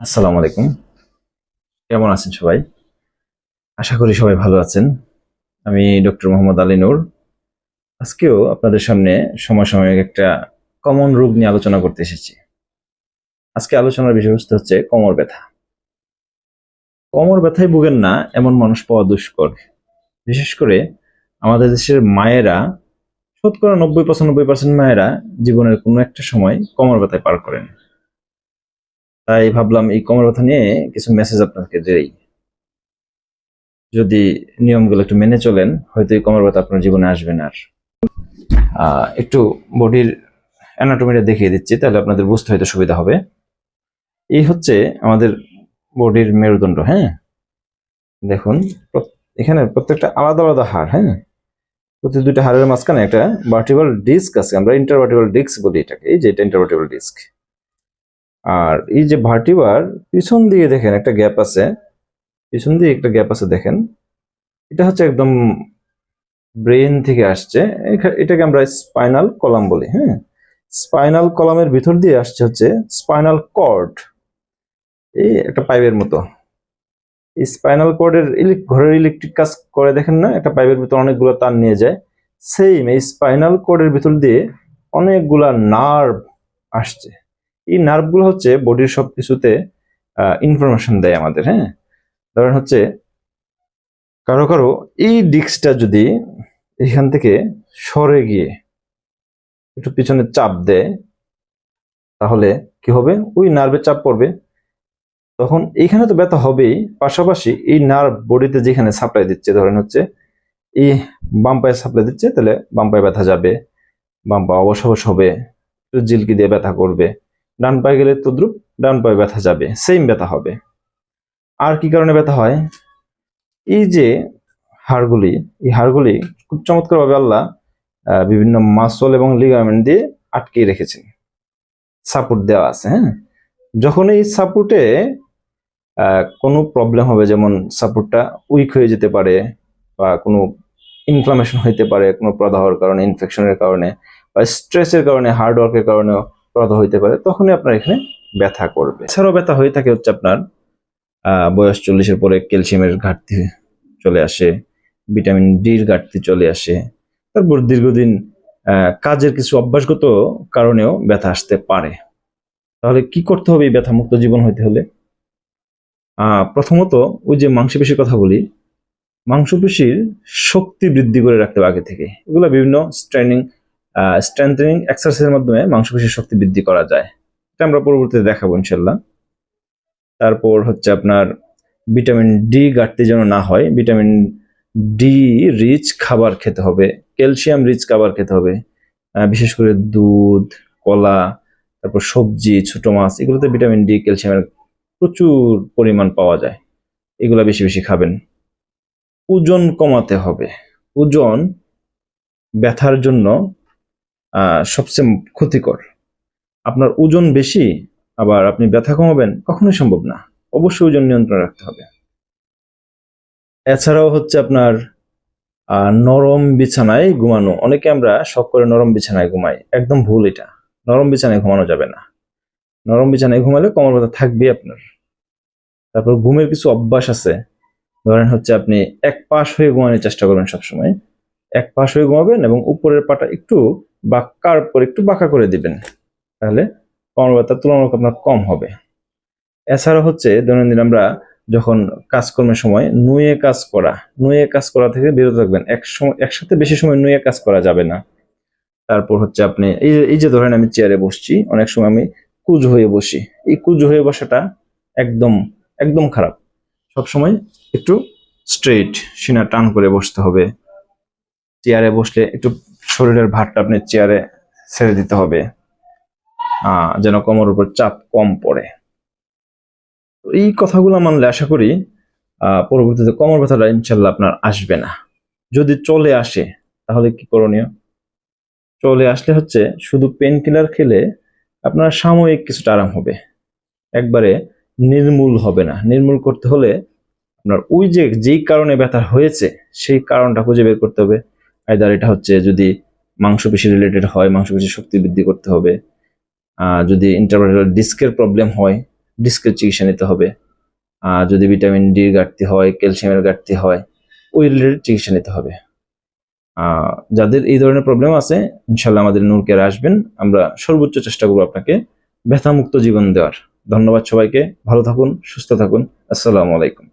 আসসালামু আলাইকুম। কেমন আছেন সবাই? আশা করি সবাই ভালো আছেন। আমি ডক্টর মোহাম্মদ আলী নূর। আজকেও আপনাদের সামনে সমসাময়িক একটা কমন রোগ নিয়ে আলোচনা করতে এসেছি। আজকে আলোচনার বিষয়বস্তু হচ্ছে কোমর ব্যথা। কোমর ব্যথায় ভোগেন না এমন মানুষ পাওয়া দুষ্কর। বিশেষ করে আমাদের দেশের মায়েরা, শতকরা 90-95% মায়েরা জীবনের কোনো একটা সময় কোমর ব্যথায় পার করেন। তাই ভাবলাম এই কোমর ব্যথা নিয়ে কিছু মেসেজ আপনাকে দেই। যদি নিয়মগুলো একটু মেনে চলেন, হয়তো এই কোমর ব্যথা আপনার জীবনে আসবে না আর। একটু বডির অ্যানাটমিটা দেখিয়ে দিচ্ছি, তাহলে আপনাদের বুঝতে হয়তো সুবিধা হবে। এই হচ্ছে আমাদের বডির মেরুদণ্ড। হ্যাঁ, দেখুন এখানে প্রত্যেকটা আলাদা আলাদা হাড়। হ্যাঁ, প্রতি দুইটা হাড়ের মাঝখানে একটা ভার্টিব্রাল ডিস্ক আছে, আমরা ইন্টারভার্টিব্রাল ডিস্ক বলি এটাকে। এই যে এটা ইন্টারভার্টিব্রাল ডিস্ক। আর এই যে ভার্টিব্রার পিছন দিকে দেখেন একটা গ্যাপ আছে, পিছন দিয়ে একটা গ্যাপ আছে দেখেন। এটা হচ্ছে একদম ব্রেন থেকে আসছে। এটাকে আমরা স্পাইনাল কলাম বলি। হ্যাঁ, স্পাইনাল কলামের ভিতর দিয়ে আসছে হচ্ছে স্পাইনাল কর্ড, এই একটা পাইপের মতো। এই স্পাইনাল কর্ডের ঘরের ইলেকট্রিক কাজ করে দেখেন না, একটা পাইপের ভিতর অনেকগুলো তার নিয়ে যায়। সেম এই স্পাইনাল কর্ডের ভিতর দিয়ে অনেকগুলা নার্ভ আসছে। এই নার্ভগুলো হচ্ছে বডির সবকিছুতে ইনফরমেশন দেয় আমাদের। হ্যাঁ, ধরেন হচ্ছে কারো কারো এই ডিস্কটা যদি এখান থেকে সরে গিয়ে একটু পিছনে চাপ দেয়, তাহলে কি হবে? ওই নার্ভে চাপ পড়বে, তখন এইখানে তো ব্যথা হবেই, পাশাপাশি এই নার্ভ বডিতে যেখানে সাপ্লাই দিচ্ছে, ধরেন হচ্ছে এই বাম পায়ে সাপ্লাই দিচ্ছে, তাহলে বাম পায়ে ব্যথা যাবে, বাম পা অবশ অবশ হবে, জিলকি দিয়ে ব্যথা করবে। ডান পায়ে গেলে তদ্রুপ ডান পায়ে ব্যথা যাবে, সেম ব্যথা হবে। আর কি কারণে ব্যথা হয়? এই যে হাড়গুলি, এই হাড়গুলি খুব চমৎকার ভাবে আল্লাহ বিভিন্ন মাসল এবং লিগামেন্ট দিয়ে আটকে রেখেছেন, সাপোর্ট দেওয়া আছে। হ্যাঁ, যখন এই সাপোর্টে কোনো প্রবলেম হবে, যেমন সাপোর্টটা উইক হয়ে যেতে পারে, বা কোনো ইনফ্লামেশন হইতে পারে কোনো প্রদাহর কারণে, ইনফেকশনের কারণে, বা স্ট্রেসের কারণে, হার্ড ওয়ার্কের কারণেও প্রদাহ হইতে পারে, তখনই আপনার এখানে ব্যথা করবে। এছাড়াও ব্যথা হয়ে থাকে হচ্ছে আপনার বয়স 40-এর পরে ক্যালসিয়ামের ঘাটতি চলে আসে, ভিটামিন ডির ঘাটতি চলে আসে, তারপর দীর্ঘদিন কাজের কিছু অভ্যাসগত কারণেও ব্যথা আসতে পারে। তাহলে কি করতে হবে এই ব্যথা মুক্ত জীবন হইতে হলে? প্রথমত ওই যে মাংসপেশির কথা বলি, মাংসপেশির শক্তি বৃদ্ধি করে রাখতে হবে আগে থেকে। এগুলো বিভিন্ন স্ট্রেংথেনিং এক্সারসাইজের মাধ্যমে মাংসপেশির শক্তি বৃদ্ধি করা যায়, এটা আমরা পরবর্তীতে দেখাবো ইনশাল্লাহ। তারপর হচ্ছে আপনার ভিটামিন ডি ঘাটতি যেন না হয়, ভিটামিন ডি রিচ খাবার খেতে হবে, ক্যালসিয়াম রিচ খাবার খেতে হবে। বিশেষ করে দুধ, কলা, তারপর সবজি, ছোট মাছ, এগুলোতে ভিটামিন ডি, ক্যালসিয়ামের প্রচুর পরিমাণ পাওয়া যায়, এগুলা বেশি বেশি খাবেন। ওজন কমাতে হবে। ওজন ব্যথার জন্য সবচেয়ে ক্ষতিকর। আপনার ওজন বেশি আবার আপনি ব্যথা কমাবেন কখনোই সম্ভব না, অবশ্যই ওজন নিয়ন্ত্রণ রাখতে হবে। এছাড়াও হচ্ছে আপনার নরম বিছানায় ঘুমানো। অনেকে আমরা শখ করে নরম বিছানায় ঘুমাই, একদম ভুল এটা। নরম বিছানায় ঘুমানো যাবে না। নরম বিছানায় ঘুমালে কোমর ব্যথা থাকবে আপনার। তারপর ঘুমের কিছু অভ্যাস আছে, ধরেন হচ্ছে আপনি এক পাশ হয়ে ঘুমানোর চেষ্টা করবেন সবসময়। এক পাশ হয়ে ঘুমাবেন এবং উপরের পাটা একটু বাঁকার পর একটু বাঁকা করে দিবেন, তাহলে কোমর ব্যথা তুলনামূলক আপনার কম হবে। এছাড়া হচ্ছে দৈনন্দিন আমরা যখন কাজকর্মের সময় নুয়ে কাজ করা থেকে বিরত থাকবেন। একসাথে বেশি সময় নুয়ে কাজ করা যাবে না। তারপর হচ্ছে আপনি এই যে ধরেন আমি চেয়ারে বসছি, অনেক সময় আমি কুঁজ হয়ে বসি, এই কুঁজ হয়ে বসাটা একদম একদম খারাপ। সবসময় একটু স্ট্রেট সিনা টান করে বসতে হবে। চেয়ারে বসলে একটু শরীরের ভারটা আপনি চেয়ারে ছেড়ে দিতে হবে, যেন কোমর উপর চাপ কম পড়ে। এই কথাগুলো মানলে আশা করি পরবর্তীতে কোমর ব্যথাটা ইনশাল্লাহ আপনার আসবে না। যদি চলে আসে তাহলে কি করণীয়? চলে আসলে হচ্ছে শুধু পেন কিলার খেলে আপনার সাময়িক কিছুটা আরাম হবে, একবারে নির্মূল হবে না। নির্মূল করতে হলে আপনার ওই যে যেই কারণে ব্যথা হয়েছে সেই কারণটা খুঁজে বের করতে হবে। আইদার এটা হচ্ছে যদি মাংসপেশি রিলেটেড হয়, মাংসপেশির শক্তি বৃদ্ধি করতে হবে। যদি ইন্টারভার্টাল ডিস্কের প্রবলেম হয়, ডিস্কের চিকিৎসা নিতে হবে। যদি ভিটামিন ডির ঘাটতি হয়, ক্যালসিয়ামের ঘাটতি হয়, ওই রিলেটেড চিকিৎসা নিতে হবে। যাদের এই ধরনের প্রবলেম আছে, ইনশাল্লাহ আমাদের নূর কেয়ারে আসবেন। আমরা সর্বোচ্চ চেষ্টা করবো আপনাকে ব্যথামুক্ত জীবন দেওয়ার। ধন্যবাদ সবাইকে। ভালো থাকুন, সুস্থ থাকুন। আসসালামু আলাইকুম।